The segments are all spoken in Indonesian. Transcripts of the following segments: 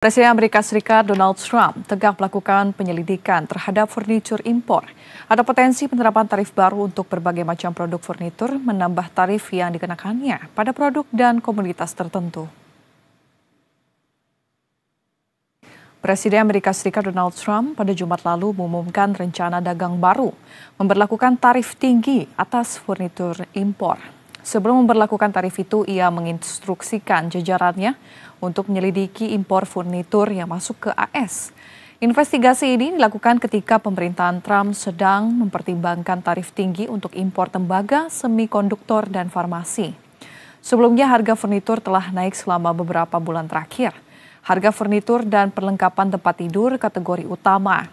Presiden Amerika Serikat Donald Trump tegak melakukan penyelidikan terhadap furnitur impor. Ada potensi penerapan tarif baru untuk berbagai macam produk furnitur, menambah tarif yang dikenakannya pada produk dan komoditas tertentu. Presiden Amerika Serikat Donald Trump pada Jumat lalu mengumumkan rencana dagang baru, memberlakukan tarif tinggi atas furnitur impor. Sebelum memberlakukan tarif itu, ia menginstruksikan jajarannya untuk menyelidiki impor furnitur yang masuk ke AS. Investigasi ini dilakukan ketika pemerintahan Trump sedang mempertimbangkan tarif tinggi untuk impor tembaga, semikonduktor, dan farmasi. Sebelumnya harga furnitur telah naik selama beberapa bulan terakhir. Harga furnitur dan perlengkapan tempat tidur kategori utama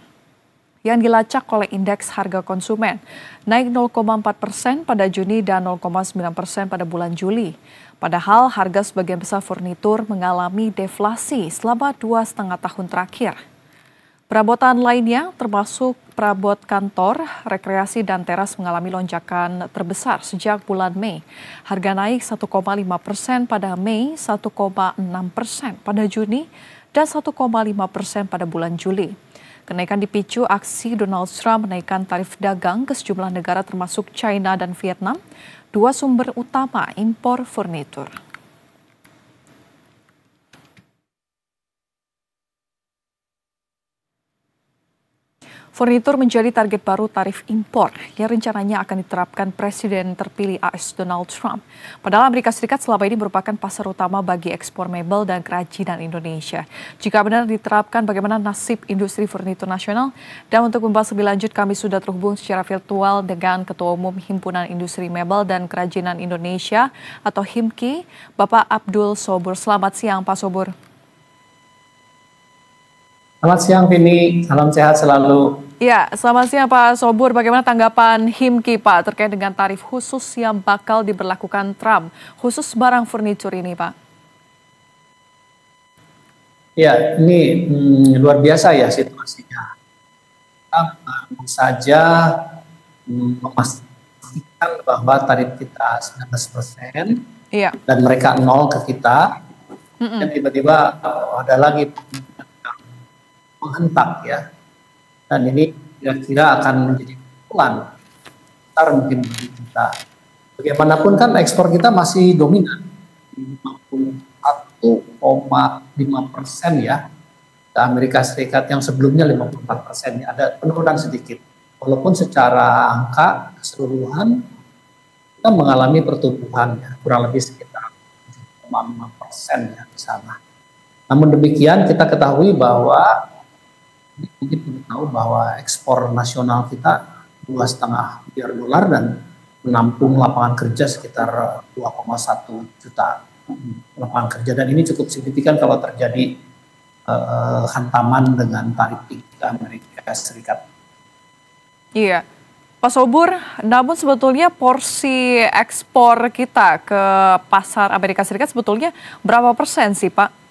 yang dilacak oleh indeks harga konsumen naik 0,4% pada Juni dan 0,9% pada bulan Juli. Padahal harga sebagian besar furnitur mengalami deflasi selama 2,5 tahun terakhir. Perabotan lainnya termasuk perabot kantor, rekreasi, dan teras mengalami lonjakan terbesar sejak bulan Mei. Harga naik 1,5% pada Mei, 1,6% pada Juni, dan 1,5% pada bulan Juli. Kenaikan dipicu aksi Donald Trump menaikkan tarif dagang ke sejumlah negara termasuk China dan Vietnam, dua sumber utama impor furnitur. Furnitur menjadi target baru tarif impor yang rencananya akan diterapkan Presiden terpilih AS Donald Trump. Padahal Amerika Serikat selama ini merupakan pasar utama bagi ekspor mebel dan kerajinan Indonesia. Jika benar diterapkan, bagaimana nasib industri furnitur nasional? Dan untuk membahas lebih lanjut, kami sudah terhubung secara virtual dengan Ketua Umum Himpunan Industri Mebel dan Kerajinan Indonesia atau HIMKI, Bapak Abdul Sobur. Selamat siang, Pak Sobur. Selamat siang, Vini. Salam sehat selalu. Ya, selamat siang Pak Sobur. Bagaimana tanggapan HIMKI Pak terkait dengan tarif khusus yang bakal diberlakukan Trump khusus barang furnitur ini Pak? Ya, ini luar biasa ya situasinya. Kita baru saja memastikan bahwa tarif kita 19%, iya, dan mereka 0 ke kita, dan tiba-tiba ada lagi menghentak ya. Dan ini kira-kira akan menjadi pukulan besar mungkin bagi kita. Bagaimanapun kan ekspor kita masih dominan, 51,5% ya. Ke Amerika Serikat yang sebelumnya 54%, ya, ada penurunan sedikit. Walaupun secara angka keseluruhan kita mengalami pertumbuhan ya, kurang lebih sekitar 7,5% ya di sana. Namun demikian kita ketahui bahwa mungkin kita tahu bahwa ekspor nasional kita 2,5 miliar dolar dan menampung lapangan kerja sekitar 2,1 juta lapangan kerja, dan ini cukup signifikan kalau terjadi hantaman dengan tarif tinggi Amerika Serikat. Iya, Pak Sobur, namun sebetulnya porsi ekspor kita ke pasar Amerika Serikat sebetulnya berapa persen sih Pak?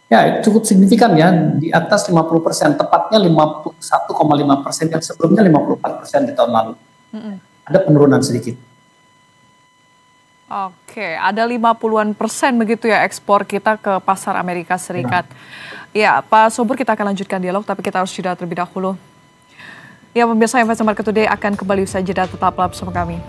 Ya, cukup signifikan ya, di atas 50%, tepatnya 51,5%, yang sebelumnya 54% di tahun lalu. Ada penurunan sedikit. Oke, ada 50-an% begitu ya ekspor kita ke pasar Amerika Serikat. Ya, Pak Sobur, kita akan lanjutkan dialog, tapi kita harus jeda terlebih dahulu. Ya, pemirsa Investor Market Today akan kembali usai jeda, tetaplah bersama kami.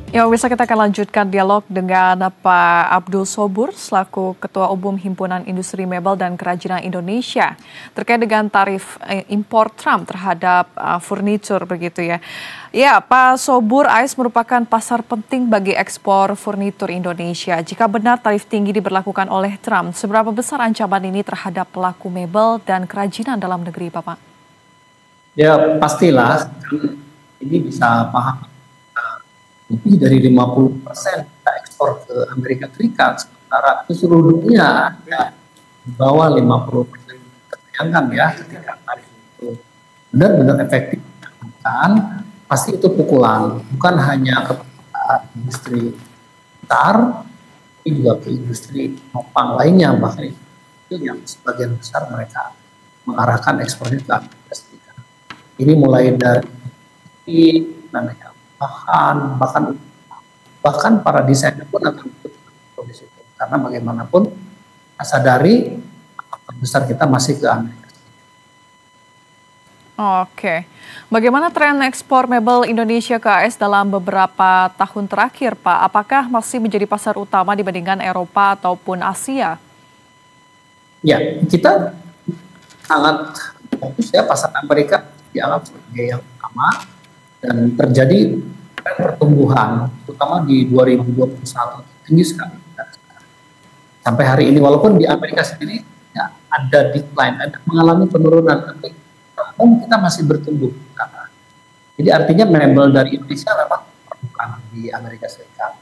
Ya, pemirsa, kita akan lanjutkan dialog dengan Pak Abdul Sobur selaku Ketua Umum Himpunan Industri Mebel dan Kerajinan Indonesia terkait dengan tarif impor Trump terhadap furnitur begitu ya. Ya, Pak Sobur, AS merupakan pasar penting bagi ekspor furnitur Indonesia. Jika benar tarif tinggi diberlakukan oleh Trump, seberapa besar ancaman ini terhadap pelaku mebel dan kerajinan dalam negeri, Bapak? Ya, pastilah ini bisa paham. Lebih dari 50% kita ekspor ke Amerika Serikat, sementara ke seluruh dunia ya, di bawah 50%. Terbayangkan ya, ketika tarif itu benar-benar efektif, kan pasti itu pukulan, bukan hanya kepada industri besar, tapi juga ke industri penopang lainnya, bahkan itu yang sebagian besar mereka mengarahkan ekspornya ke Amerika Serikat. Ini mulai dari bahkan bahkan para desainer pun akan ikut di situ. Karena bagaimanapun sadari terbesar kita masih ke Amerika. Oke. Bagaimana tren ekspor mebel Indonesia ke AS dalam beberapa tahun terakhir, Pak? Apakah masih menjadi pasar utama dibandingkan Eropa ataupun Asia? Ya, kita sangat fokus ya, pasar Amerika dianggap sebagai yang utama dan terjadi pertumbuhan, terutama di 2021 tinggi sekali. Sampai hari ini, walaupun di Amerika sendiri ya, ada decline, ada mengalami penurunan, tapi kita masih bertumbuh. Jadi artinya mebel dari Indonesia memang bukan di Amerika Serikat.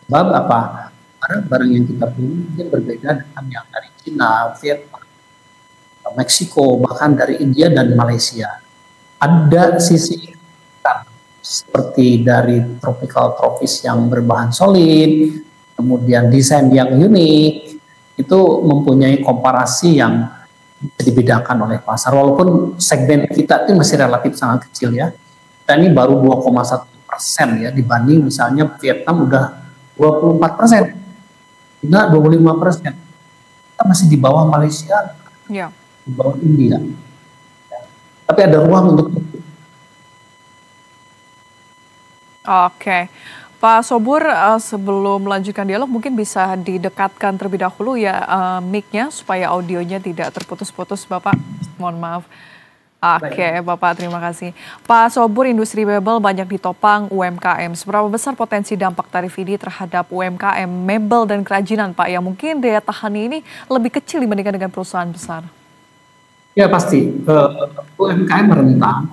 Sebab apa? Barang-barang yang kita beli mungkin berbeda dengan yang dari Cina, Vietnam, Meksiko, bahkan dari India dan Malaysia. Ada sisi seperti dari tropical tropis yang berbahan solid, kemudian desain yang unik, itu mempunyai komparasi yang bisa dibedakan oleh pasar. Walaupun segmen kita itu masih relatif sangat kecil ya. Kita ini baru 2,1% ya, dibanding misalnya Vietnam udah 24%, China 25%. Kita masih di bawah Malaysia, Ya. di bawah India. Ya. Tapi ada ruang untuk itu. Oke. Pak Sobur, sebelum melanjutkan dialog mungkin bisa didekatkan terlebih dahulu ya mic-nya supaya audionya tidak terputus-putus, Bapak. Mohon maaf. Oke, Bapak, terima kasih. Pak Sobur, industri mebel banyak ditopang UMKM. Seberapa besar potensi dampak tarif ini terhadap UMKM mebel dan kerajinan, Pak, yang mungkin daya tahan ini lebih kecil dibandingkan dengan perusahaan besar? Ya pasti, UMKM rentan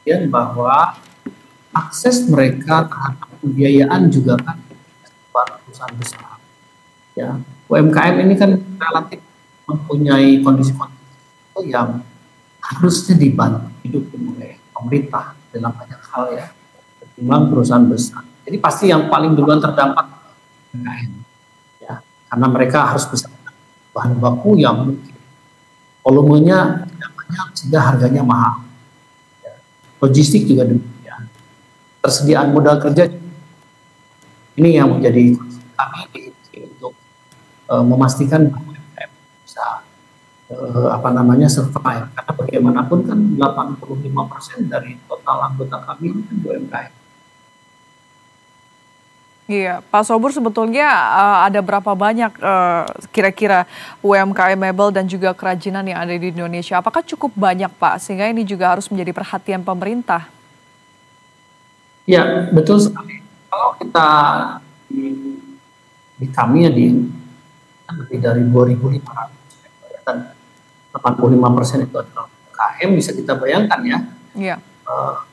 ya, bahwa akses mereka terhadap pembiayaan juga kan perusahaan besar. Ya, UMKM ini kan relatif mempunyai kondisi-kondisi yang harusnya dibantu hidup oleh pemerintah dalam banyak hal ya, ketimbang perusahaan besar. Jadi pasti yang paling duluan terdampak UMKM, ya, karena mereka harus bisa bahan baku yang mungkin volumenya tidak banyak sehingga harganya mahal. Ya. Logistik juga demikian. Tersediaan modal kerja ini yang menjadi kami untuk memastikan bahwa UMKM bisa survive, karena bagaimanapun kan 85% dari total anggota kami itu kan UMKM. Iya, Pak Sobur, sebetulnya ada berapa banyak kira-kira UMKM mebel dan juga kerajinan yang ada di Indonesia? Apakah cukup banyak, Pak, sehingga ini juga harus menjadi perhatian pemerintah? Ya, betul sekali. Kalau kita di kami ya lebih dari 2.500 dan 85% itu adalah UMKM, bisa kita bayangkan ya. Iya.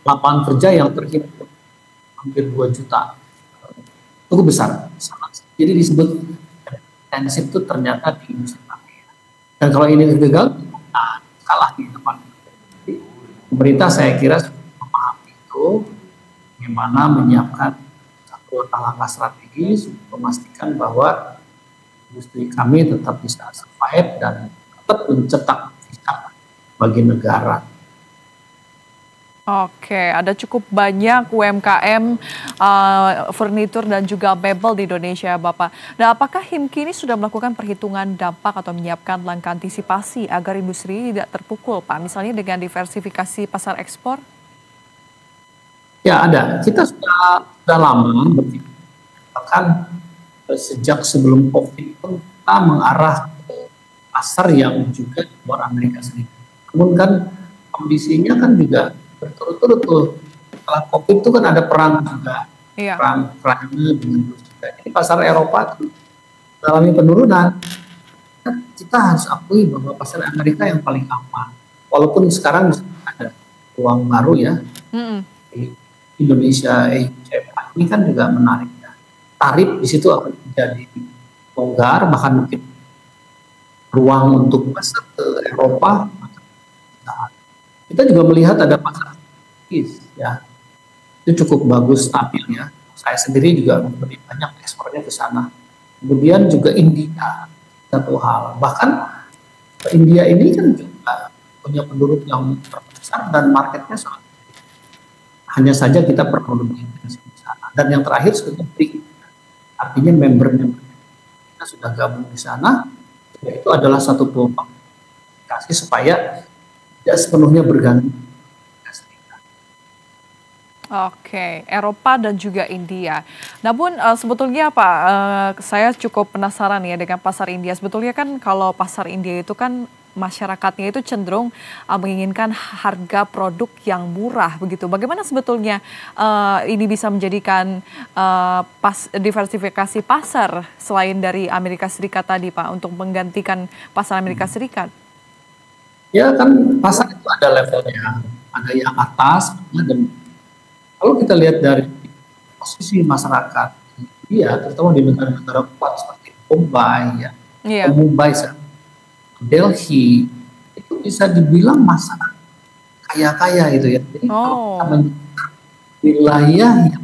Lapangan kerja yang terhimpun hampir 2 juta. Cukup besar. Jadi disebut intensif itu ternyata di industri kami. Dan kalau ini gagal, kalah di depan. Pemerintah saya kira sudah memahami itu, bagaimana menyiapkan satu langkah strategis untuk memastikan bahwa industri kami tetap bisa survive dan tetap mencetak devisa bagi negara. Oke, ada cukup banyak UMKM furnitur dan juga mebel di Indonesia, Bapak. Nah, apakah HIMKI ini sudah melakukan perhitungan dampak atau menyiapkan langkah antisipasi agar industri tidak terpukul, Pak? Misalnya dengan diversifikasi pasar ekspor? Ya ada, kita sudah lama berpikir, bahkan sejak sebelum COVID pun kita mengarah ke pasar yang juga di luar Amerika Serikat. Namun kan kondisinya kan juga berturut-turut tuh. Setelah COVID itu kan ada perang juga, Iya. perang Ukraina dengan Rusia. Jadi pasar Eropa itu mengalami penurunan. Kita harus akui bahwa pasar Amerika yang paling aman. Walaupun sekarang ada ruang baru ya. Indonesia, ini kan juga menarik ya. Tarif di situ akan menjadi longgar, bahkan mungkin ruang untuk masuk ke Eropa. Kita juga melihat ada pasar ya, itu cukup bagus, stabil ya. Saya sendiri juga lebih banyak ekspornya ke sana. Kemudian juga India, satu hal. Bahkan India ini kan juga punya penduduk yang terbesar dan marketnya sangat. Hanya saja kita perlu lebih intensif di sana. Dan yang terakhir sebetulnya BRIC, artinya member-member kita sudah gabung di sana, itu adalah satu peluang supaya tidak sepenuhnya bergantung. Oke, Eropa dan juga India. Namun sebetulnya Pak, saya cukup penasaran ya dengan pasar India. Sebetulnya kan kalau pasar India itu kan masyarakatnya itu cenderung menginginkan harga produk yang murah begitu. Bagaimana sebetulnya ini bisa menjadikan diversifikasi pasar selain dari Amerika Serikat tadi Pak untuk menggantikan pasar Amerika Serikat? Ya kan pasar itu ada levelnya, ada yang atas, dan kalau kita lihat dari posisi masyarakat India, terutama di negara-negara kuat seperti Mumbai, Mumbai, Delhi, itu bisa dibilang masyarakat kaya-kaya itu ya. Jadi kalau kita wilayah yang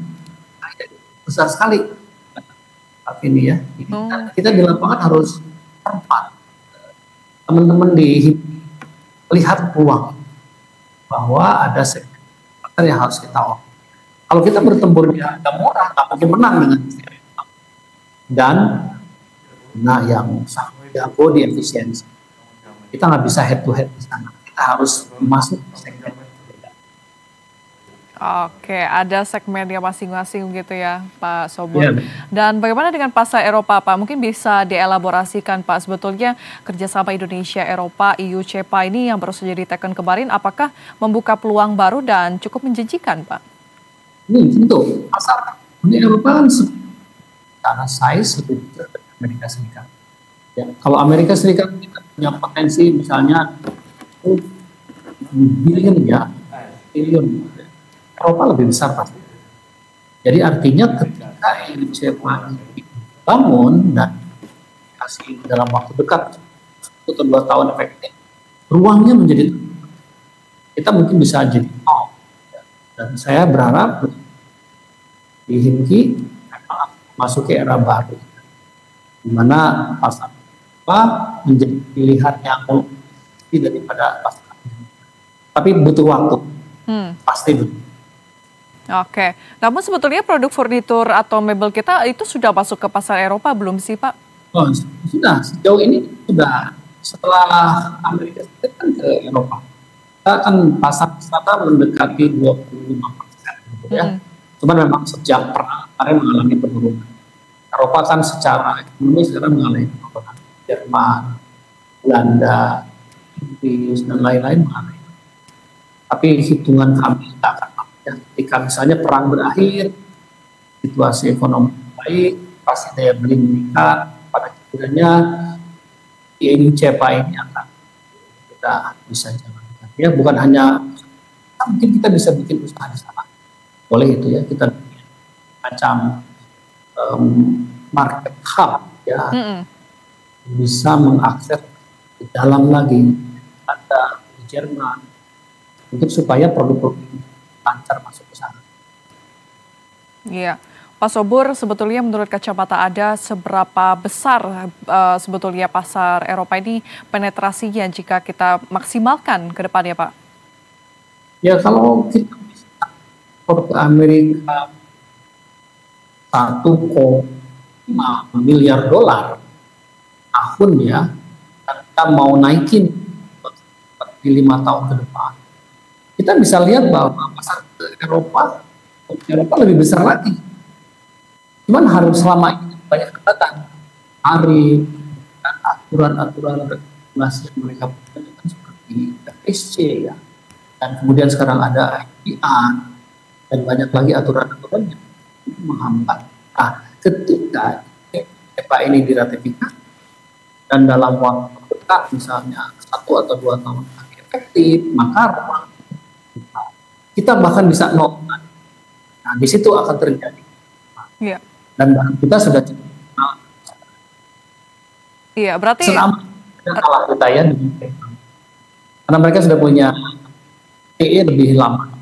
kaya, besar sekali, ini ya. Kita di lapangan harus tempat teman-teman lihat peluang bahwa ada segmen yang harus kita olah. Kalau kita bertempur di harga murah, tak mungkin menang dengan dan yang sangat jago di efisiensi. Kita nggak bisa head to head di sana. Kita harus masuk ke segmen. Oke, ada segmennya masing-masing gitu ya, Pak Sobor. Dan bagaimana dengan pasar Eropa, Pak? Mungkin bisa dielaborasikan, Pak, sebetulnya kerjasama Indonesia, Eropa, EU, CEPA ini yang baru saja diteken kemarin, apakah membuka peluang baru dan cukup menjanjikan, Pak? Tentu, pasar Uni Eropa kan secara size lebih besar dari Amerika Serikat. Ya, kalau Amerika Serikat kita punya potensi misalnya billion. Eropa lebih besar pasti. Jadi artinya ketika CEPA dibangun dan kasih dalam waktu dekat 1 atau 2 tahun efektif, ruangnya menjadi kita mungkin bisa jadi dan saya berharap di Himki masuk ke era baru, di mana pasar apa menjadi pilihan yang lebih daripada pasar. Tapi butuh waktu, pasti butuh. Oke, namun sebetulnya produk furnitur atau mebel kita itu sudah masuk ke pasar Eropa belum sih Pak? Oh, sudah, sejauh ini sudah. Setelah Amerika Serikat kan ke Eropa. Kita kan pasar wisata mendekati 25% gitu ya. Cuman memang sejak perang kemarin mengalami penurunan. Eropa kan secara ekonomi sekarang mengalami penurunan. Jerman, Belanda, Inggris dan lain-lain mengalami. Tapi hitungan kami ketika misalnya perang berakhir, situasi ekonomi baik, pasti daya beli meningkat, pada akhirnya EU CEPA ini akan kita bisa jalankan. Ya, bukan hanya mungkin kita bisa bikin usaha di sana, boleh itu ya, kita bikin macam market hub ya, bisa mengakses di dalam lagi ada di Jerman untuk supaya produk-produk lancar masuk ke sana. Iya. Pak Sobur, sebetulnya menurut kacamata Anda seberapa besar sebetulnya pasar Eropa ini penetrasinya jika kita maksimalkan ke depannya, Pak? Ya kalau kita bisa ekspor ke Amerika 1,5 miliar dolar tahun ya, kita mau naikin di 5 tahun ke depan, kita bisa lihat bahwa pasar Eropa lebih besar lagi. Cuman harus selama ini banyak catatan, aturan-aturan regulasi yang mereka punya kan seperti FSC ya, dan kemudian sekarang ada IPR dan banyak lagi aturan-aturan yang menghambat. Nah, ketika CEPA ini diratifikasi dan dalam waktu dekat misalnya 1 atau 2 tahun efektif, maka ruang kita bahkan bisa nol. Nah, di situ akan terjadi. Iya. Dan kita sudah cukup. Iya, berarti selama kalah kita ya, karena mereka sudah punya PE lebih lama.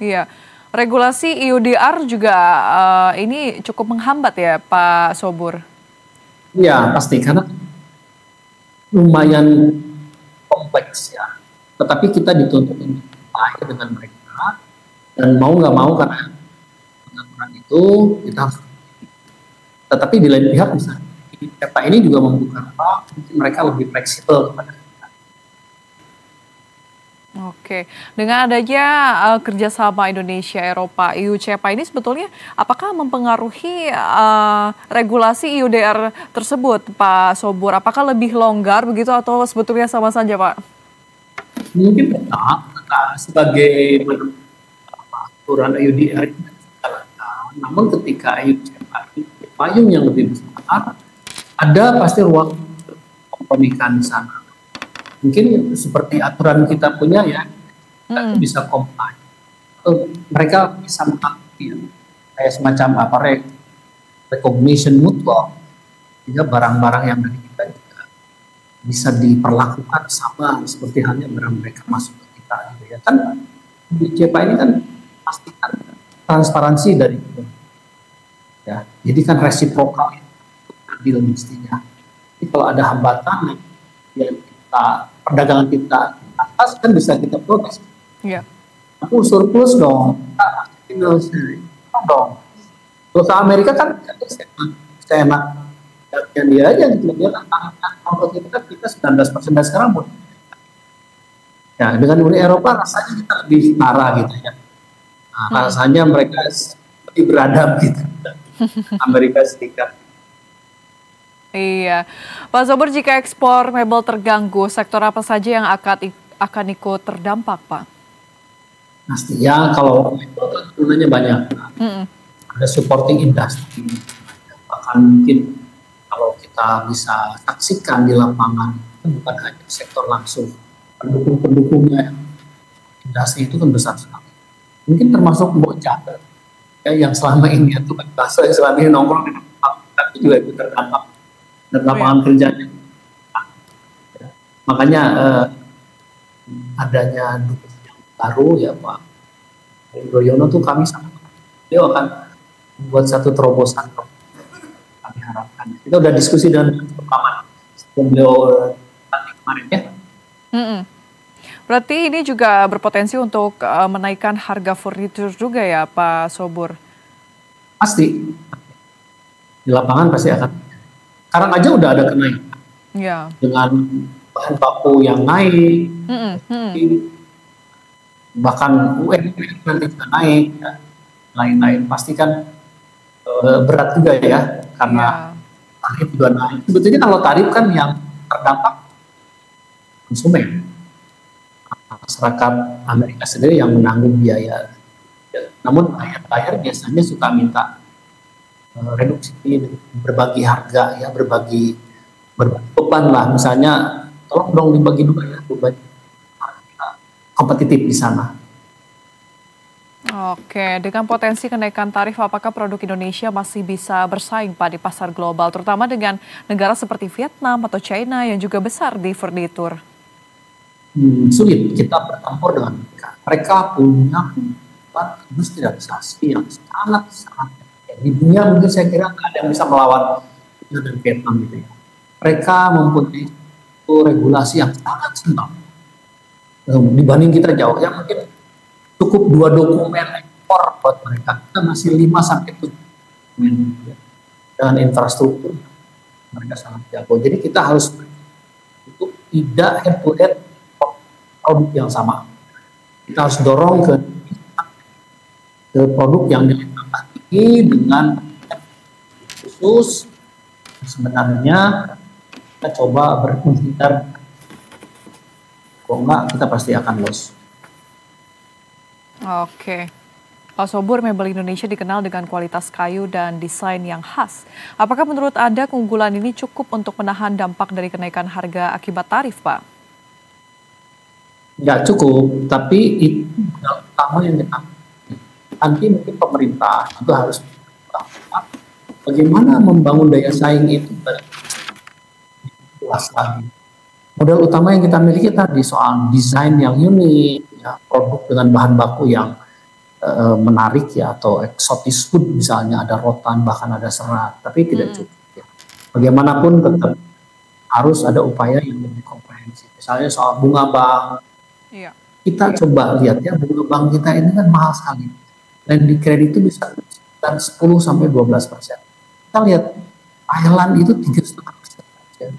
Iya, regulasi EUDR juga ini cukup menghambat ya, Pak Sobur. Iya, pasti karena lumayan kompleks ya. Tetapi kita dituntut untuk dengan mereka Dan mau nggak mau karena pengaturan itu kita harus. Tetapi di lain pihak misalnya CEPA ini juga membuka ruang mungkin mereka lebih fleksibel kepada kita. Oke, dengan adanya kerjasama Indonesia, Eropa, EU, CEPA ini sebetulnya apakah mempengaruhi regulasi IUDR tersebut, Pak Sobur? Apakah lebih longgar begitu atau sebetulnya sama saja, Pak? Mungkin tetap sebagai aturan IUDR itu dijalankan, namun ketika EU CEPA payung yang lebih besar, ada pasti ruang kompromikan di sana. Mungkin seperti aturan kita punya ya, kita bisa comply. Mereka bisa mengakui kayak semacam recognition mutual, sehingga barang-barang yang dari kita juga bisa diperlakukan sama seperti halnya barang mereka masuk ke kita, gitu ya kan. Di CEPA ini kan pastikan transparansi dari itu, ya. Jadi kan resiprokal, adil mestinya. Jadi kalau ada hambatan yang perdagangan kita atas kan bisa kita protes. Iya. Aku surplus dong. Tinggal dong. Perusahaan Amerika kan saya enak yang dia aja gitu. Dia kan kita 19% dan sekarang pun. Ya, dengan Uni Eropa rasanya kita lebih setara gitu ya. Nah, rasanya mereka lebih beradab gitu. Amerika Serikat. Iya, Pak Sobur, jika ekspor mebel terganggu, sektor apa saja yang akan ikut terdampak, Pak? Pasti ya, kalau mebel kan gunanya banyak. Ada supporting industry, bahkan mungkin kalau kita bisa saksikan di lapangan, itu bukan hanya sektor langsung, pendukung-pendukungnya, industri itu kan besar sekali. Mungkin termasuk bocah ya, yang selama ini itu bahasa yang selama ini nongkrong di tempat, tapi juga itu terdampak. Dan lapangan kerjanya. Ya. Makanya adanya dukungan yang baru ya Pak Yudhoyono tuh kami sangat dia akan membuat satu terobosan kami harapkan. Kita udah diskusi dengan rekaman sebelum beliau kemarin ya. Berarti ini juga berpotensi untuk menaikkan harga furnitur juga ya Pak Sobur? Pasti. Di lapangan pasti akan. Sekarang aja udah ada kenaikan. Ya. Dengan bahan baku yang naik, bahkan UN nanti juga naik, ya. Lain-lain pasti kan berat juga ya, karena tarif juga naik. Sebetulnya kalau tarif kan yang terdampak konsumen, masyarakat Amerika sendiri yang menanggung biaya. Namun buyer biasanya suka minta reduksi, berbagi harga ya, berbagi beban lah, misalnya tolong dong dibagi dua ya, beban kompetitif di sana. Oke, dengan potensi kenaikan tarif, apakah produk Indonesia masih bisa bersaing Pak di pasar global, terutama dengan negara seperti Vietnam atau China yang juga besar di furnitur? Sulit kita bertempur dengan mereka. Mereka punya industrialisasi yang sangat di dunia mungkin saya kira nggak ada yang bisa melawan China dan Vietnam gitu ya. Mereka mempunyai regulasi yang sangat senang dibanding kita jauh. Ya mungkin cukup 2 dokumen ekspor buat mereka. Kita masih 5 sampai 7 dokumen ya. Dengan infrastruktur mereka sangat jago. Jadi kita harus untuk tidak head to head produk yang sama. Kita harus dorong ke produk yang lebih tinggi dengan khusus. Sebenarnya kita coba menghindar, kalau enggak kita pasti akan loss. Oke, Pak Sobur, mebel Indonesia dikenal dengan kualitas kayu dan desain yang khas. Apakah menurut Anda keunggulan ini cukup untuk menahan dampak dari kenaikan harga akibat tarif, Pak? Nggak cukup, tapi itu yang utama yang kita nanti mungkin pemerintah juga harus bagaimana membangun daya saing itu luas lagi. Modal utama yang kita miliki tadi soal desain yang unik, ya, produk dengan bahan baku yang menarik ya, atau eksotis food misalnya, ada rotan bahkan ada serat, tapi tidak cukup. Ya. Bagaimanapun tetap harus ada upaya yang lebih komprehensif. Misalnya soal bunga bank. Iya. Kita coba lihat ya, bunga bank kita ini kan mahal sekali. Lending kredit itu bisa sekitar 10 sampai 12%. Kita lihat Thailand itu 3,5% saja.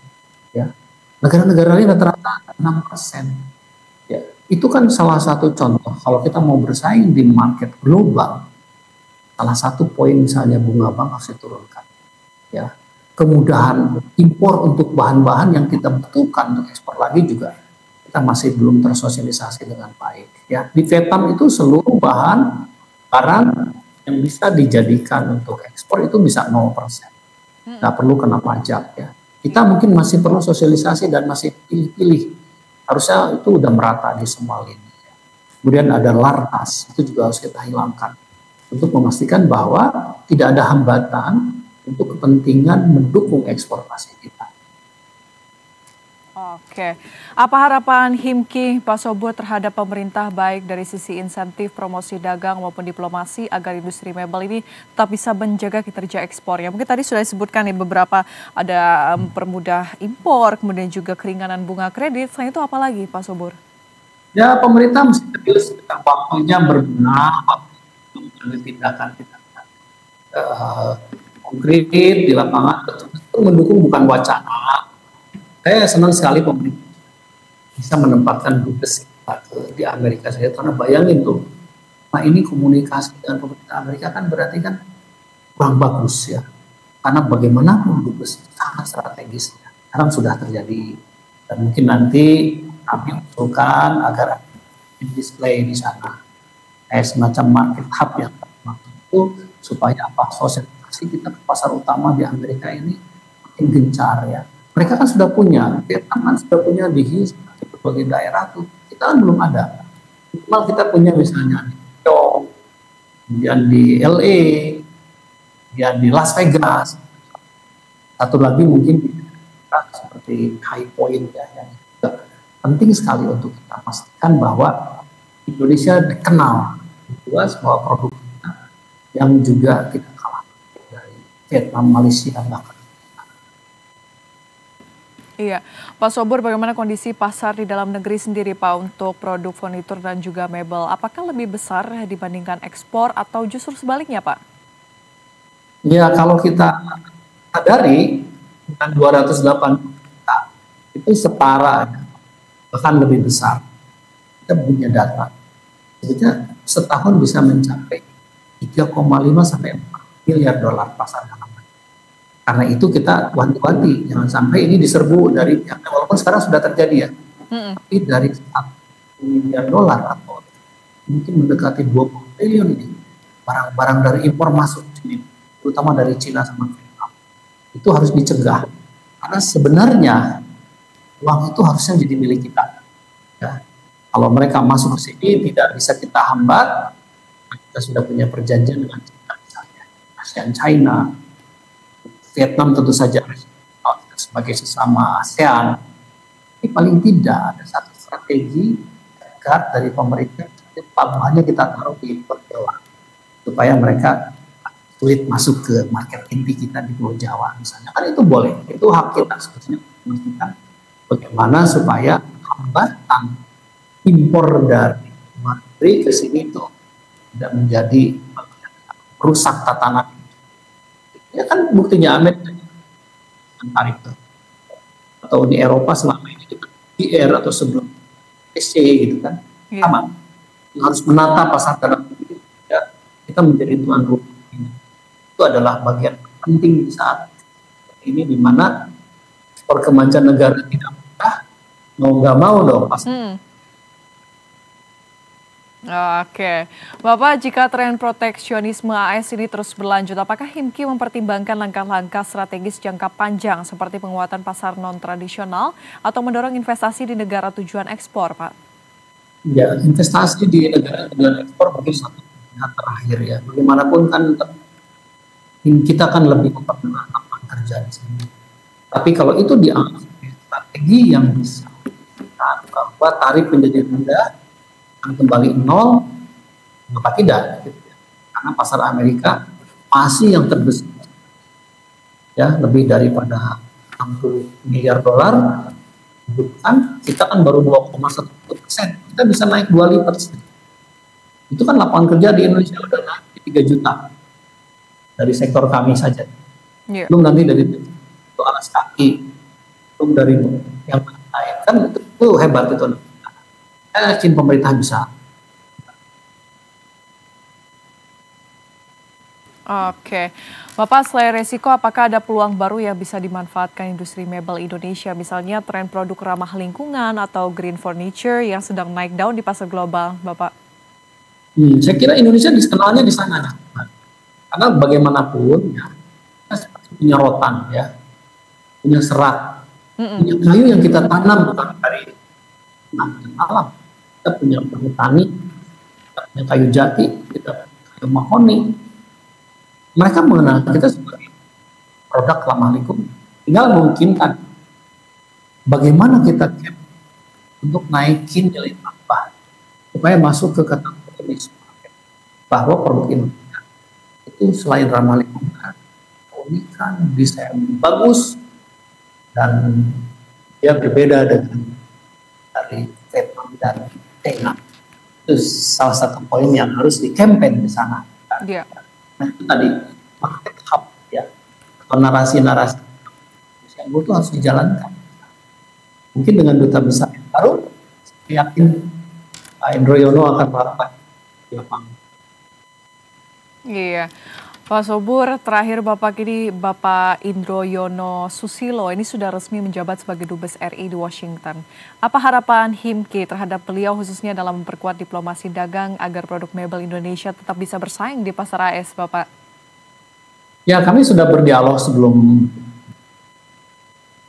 Ya. Negara-negara lain rata-rata 6%. Ya. Itu kan salah satu contoh kalau kita mau bersaing di market global, salah satu poin misalnya bunga bank harus diturunkan. Ya. Kemudahan impor untuk bahan-bahan yang kita butuhkan untuk ekspor lagi juga kita masih belum tersosialisasi dengan baik. Ya, di Vietnam itu seluruh bahan barang yang bisa dijadikan untuk ekspor itu bisa 0%. Nggak perlu kena pajak ya. Kita mungkin masih perlu sosialisasi dan masih pilih-pilih. Harusnya itu udah merata di semua lini. Kemudian ada lartas, itu juga harus kita hilangkan untuk memastikan bahwa tidak ada hambatan untuk kepentingan mendukung eksportasi kita. Oke, apa harapan Himki, Pak Sobur, terhadap pemerintah baik dari sisi insentif, promosi dagang maupun diplomasi agar industri mebel ini tetap bisa menjaga kinerja ekspor? Ya, mungkin tadi sudah disebutkan nih beberapa, ada permudah impor, kemudian juga keringanan bunga kredit. Selain itu apa lagi, Pak Sobur? Ya, pemerintah mesti ambil sekitar waktunya berbenah, mengambil tindakan-tindakan konkret di lapangan, itu mendukung bukan wacana. Saya senang sekali pemerintah bisa menempatkan dubes di Amerika Serikat, karena bayangin tuh, nah ini komunikasi dengan pemerintah Amerika kan berarti kan kurang bagus ya, karena bagaimanapun dubes sangat strategis. Sekarang sudah terjadi dan mungkin nanti kami usulkan agar display di sana, kayak semacam market hub yang itu supaya apa, sosialisasi kita ke pasar utama di Amerika ini makin gencar ya. Mereka kan sudah punya, Vietnam kan sudah punya di Houston, di berbagai daerah tuh. Kita kan belum ada. Minimal kita punya misalnya di New York, kemudian di LA, kemudian di Las Vegas. Satu lagi mungkin seperti High Point ya, yang juga penting sekali untuk kita pastikan bahwa Indonesia dikenal luas bahwa produk kita yang juga kita kalah dari Vietnam, Malaysia, bahkan. Iya, Pak Sobur, bagaimana kondisi pasar di dalam negeri sendiri, Pak, untuk produk furnitur dan juga mebel? Apakah lebih besar dibandingkan ekspor atau justru sebaliknya, Pak? Ya, kalau kita sadari dengan 280 juta itu setara, bahkan lebih besar. Kita punya data. Sebetulnya setahun bisa mencapai 3,5 sampai 4 miliar dolar pasar dalam. Karena itu kita wanti-wanti, jangan sampai ini diserbu dari pihaknya, walaupun sekarang sudah terjadi ya. Tapi dari 1 miliar dolar atau mungkin mendekati 20 triliun ini, barang-barang dari impor masuk sini, terutama dari Cina sama Vietnam. Itu harus dicegah. Karena sebenarnya uang itu harusnya jadi milik kita. Ya. Kalau mereka masuk ke sini tidak bisa kita hambat, kita sudah punya perjanjian dengan China misalnya, ASEAN China, Vietnam tentu saja sebagai sesama ASEAN. Ini paling tidak ada satu strategi agar dari pemerintah pelabuhannya kita taruh di Pulau Jawa supaya mereka sulit masuk ke market inti kita di Pulau Jawa misalnya. Kan itu boleh, itu hak kita sebetulnya memastikan bagaimana supaya hambatan impor dari luar negeri ke sini itu tidak menjadi rusak tatanan. Ya kan buktinya Amerika tarif itu. Atau di Eropa selama ini kita IR atau sebelum SC gitu kan. Sama. Harus menata pasar dalam negeri ya, kita menjadi tuan rumah. Itu adalah bagian penting di saat ini di mana ekspor ke mancanegara tidak mudah, mau nggak mau dong pasti. Oke, Bapak, jika tren proteksionisme AS ini terus berlanjut, apakah Himki mempertimbangkan langkah-langkah strategis jangka panjang seperti penguatan pasar non-tradisional atau mendorong investasi di negara tujuan ekspor, Pak? Ya, investasi di negara ekspor mungkin satu pilihan terakhir ya. Bagaimanapun kan kita kan lebih memperkenalkan lapangan kerja di sini. Tapi kalau itu dianggap sebagai strategi yang bisa bahwa tarif menjadi rendah, kembali nol, mengapa tidak? Karena pasar Amerika masih yang terbesar, ya lebih daripada 60 miliar dolar, Kan kita kan baru 2,1%, kita bisa naik 2 lipat. Itu kan lapangan kerja di Indonesia udah naik 3 juta dari sektor kami saja. Yeah. Belum nanti dari itu alas kaki, belum dari yang lain, kan itu hebat itu. Saya yakin pemerintah bisa. Oke, Bapak, selain resiko, apakah ada peluang baru yang bisa dimanfaatkan industri mebel Indonesia, misalnya tren produk ramah lingkungan atau green furniture yang sedang naik daun di pasar global, Bapak? Saya kira Indonesia dikenalnya di sana, karena bagaimanapun ya, kita seperti punya rotan ya, punya serat, punya kayu yang kita tanam bukan dari alam. Kita punya petani, kita punya kayu jati, kita punya kayu mahoni. Mereka mengenal kita sebagai produk ramah lingkungan. Tinggal memungkinkan bagaimana kita untuk naikin nilai tambah supaya masuk ke kategori bahwa produk Indonesia itu selain ramah lingkungan, keunikan, desain bagus, dan dia berbeda dengan dari Vietnam dan China. Itu salah satu poin yang harus di-campaign di sana. Yeah. Nah itu tadi market hub ya, atau narasi-narasi yang itu harus dijalankan. Mungkin dengan duta besar yang baru, saya yakin Pak Indroyono akan melakukan di lapangan. Iya, Pak Sobur, terakhir Bapak Indroyono Susilo ini sudah resmi menjabat sebagai Dubes RI di Washington. Apa harapan HIMKI terhadap beliau khususnya dalam memperkuat diplomasi dagang agar produk mebel Indonesia tetap bisa bersaing di pasar AS, Bapak? Ya, kami sudah berdialog sebelum,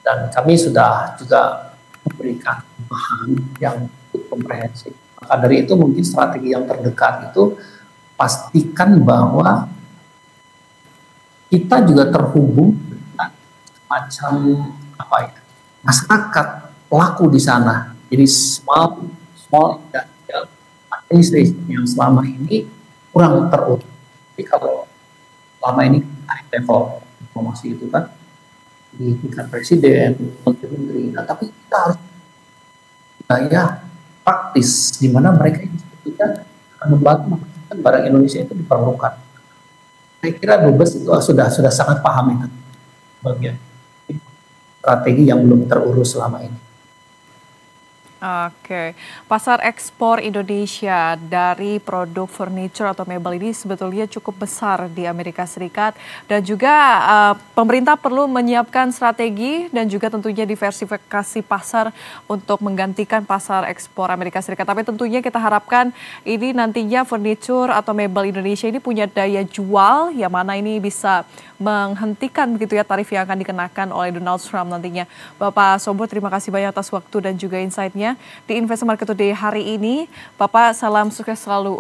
dan kami sudah juga memberikan bahan yang komprehensif. Maka dari itu mungkin strategi yang terdekat itu pastikan bahwa kita juga terhubung dengan macam masyarakat pelaku di sana. Jadi small industrial administration yang selama ini kurang terurus. Jadi kalau selama ini level diplomasi itu kan di tingkat presiden, menteri-menteri. Nah, tapi kita harus ya praktis di mana mereka juga akan membantu barang Indonesia itu diperlukan. Saya kira Dubes itu sudah sangat paham itu bagian strategi yang belum terurus selama ini. Oke, pasar ekspor Indonesia dari produk furniture atau mebel ini sebetulnya cukup besar di Amerika Serikat dan juga pemerintah perlu menyiapkan strategi dan juga tentunya diversifikasi pasar untuk menggantikan pasar ekspor Amerika Serikat. Tapi tentunya kita harapkan ini nantinya furniture atau mebel Indonesia ini punya daya jual yang mana ini bisa menghentikan begitu ya tarif yang akan dikenakan oleh Donald Trump nantinya. Bapak Sobur, terima kasih banyak atas waktu dan juga insight-nya di Investment Market Today hari ini. Bapak, salam sukses selalu.